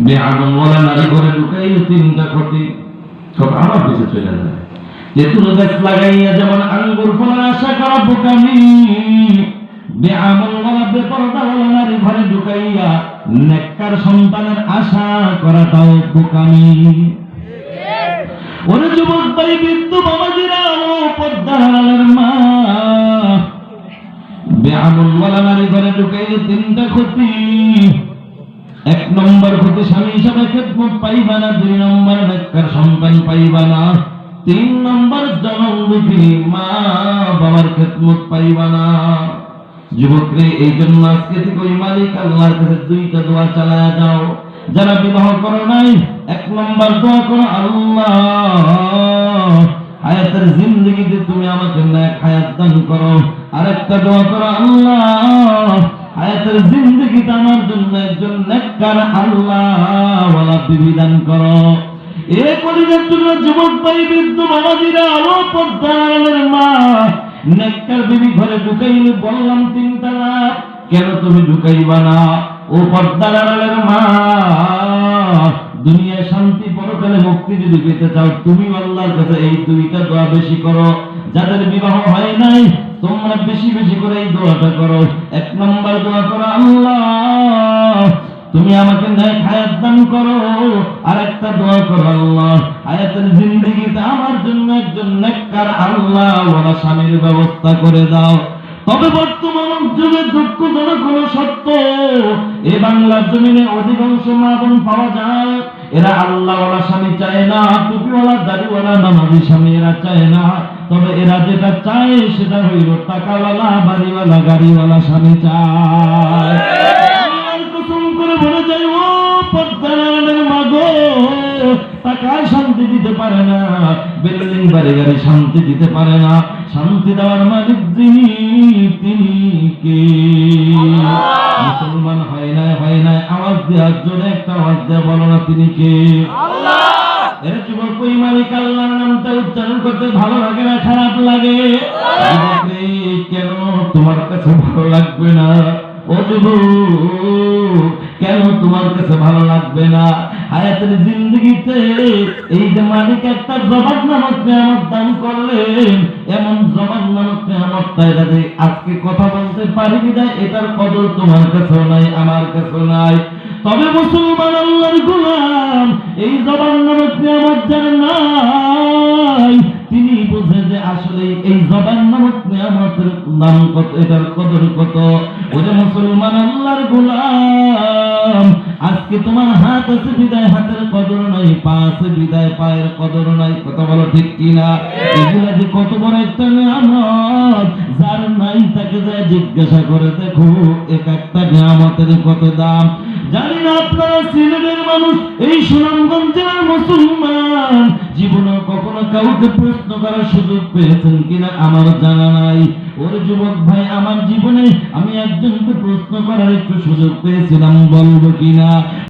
বেআদমওয়ালা নারী ঘরে ঢুকাইলে তিনটা ক্ষতি। সব আমার পিছে চলে যায়। তেঁতুল গাছ লাগাইয়া যেমন আঙ্গুর ফলের আশা করা বোকামি, বেআমলওয়ালা বেপরদাওয়ালা নারী ঘরে ঢুকাইয়া নেককার সন্তানের আশা করাটাও বোকামি। ওরে যুবক ভাই, বৃদ্ধ বাবাজিরা, ও পর্দার আড়ালের মা, বেআমলওয়ালা নারী ঘরে ঢুকাইলে তিনটা ক্ষতি। এক নম্বর ক্ষতি, স্বামী হিসাবে খেদমত পাইবা না। দুই নম্বর, নেককার সন্তান পাইবা না। তিন নম্বর, জনমুখী মা বাবার খেদমত পাইবা না। যুবকরে, এই জন্য আজকে থেকে ওই মালিক আল্লাহর কাছে দুইটা দোয়া চালায়া যাও। যারা বিবাহ করো নাই, এক নম্বর দোয়া করো, আল্লাহ হায়াতের জিন্দগিতে তুমি আমাকে নেক হায়াত দান করো। আরেকটা দোয়া করো, আল্লাহ হায়াতের জিন্দগিতে আমার জন্য একজন নেককার আল্লাহওয়ালা বিবি দান করো। এ কলিজার টুকরা যুবক ভাই, বৃদ্ধ বাবাজিরা, ও পর্দার আড়ালের মা, নেককার বিবি ঘরে ঢুকাইলে বললাম তিনটা না, কেন তুমি ঢুকাইবা না? ও পর্দার আড়ালের মা, দুনিয়ায় শান্তি, পরকালে মুক্তি যদি পেতে চাও, তুমি আল্লাহর কাছে এই দুইটা দোয়া বেশি করো। যাদের বিবাহ হয় নাই, তোমরা বেশি বেশি করে এই দোয়াটা করো। এক নম্বর দোয়া করো, আল্লাহ তুমি আমাকে নেক হায়াত দান করো। আর একটা দোয়া করো, আল্লাহ হায়াতের জিন্দেগিতে আমার জন্য একজন নেককার আল্লাহওয়ালা স্বামীর ব্যবস্থা করে দাও। তবে বর্তমান যুগে দুঃখজনক হলো সত্য, এ বাংলার জমিনে অধিকাংশ মা বোন পাওয়া যায়, এরা আল্লাহওয়ালা স্বামী চায় না, টুপিওয়ালা দাড়িওয়ালা নামাজি স্বামী এরা চায় না। তবে এরা যেটা চায় সেটা হইল টাকাওয়ালা বাড়িওয়ালা গাড়িওয়ালা স্বামী চায়। কসম করে বলে যাই, ও পর্দার আড়ালের মা গো, টাকায় শান্তি দিতে পারে না, বিল্ডিং বাড়ি গাড়ি শান্তি দিতে পারে না। শান্তি দেওয়ার মালিক যিনি, তিনি কে? মুসলমান হয় নাই, আওয়াজ দেওয়া, জোরে একটা আওয়াজ দেওয়া বলো না, তিনি কে? এর যুবক, ওই মালিক আল্লাহর নামটা উচ্চারণ করতে ভালো লাগে না খারাপ লাগে? কেন তোমার কাছে ভালো লাগবে না? ও যুবক, কেন তোমার কাছে ভালো লাগবে না? হায়াতের জিন্দগিতে এই যে মালিক একটা জবান নামক নিয়ামত দান করলেন, এমন জবান নামক নিয়ামতটা এটা যে আজকে কথা বলতে পারি বিদায়, এটার কদর তোমার কাছেও নাই, আমার কাছেও নাই। তবে মুসলমান আল্লাহর গোলাম, এই জবান নামক নিয়ামত যার নাই, তিনি বুঝে যে আসলে এই জবান নামক নিয়ামতের নাম কত, এটার কদর কত। ওরে মুসলমান আল্লাহর গোলাম, আজকে তোমার হাত আছে বিদায় হাতের কদর নাই, পা আছে বিদায় পায়ের কদর নাই। কথা বলো ঠিক কিনা? এগুলা যে কত বড় একটা নিয়ামত, যার নাই তাকে যায় জিজ্ঞাসা করে দেখো, এক একটা নিয়ামতের কত দাম। জানি না আপনারা সিলেটের মানুষ, এই সুনামগঞ্জের মুসলমান, জীবনে কখনো কাউকে প্রশ্ন করার সুযোগ পেয়েছেন কিনা আমার জানা নাই। ওর যুবক ভাই, আমার জীবনে আমি একজনকে প্রশ্ন করার একটু সুযোগ পেয়েছিলাম, বলবো কিনা?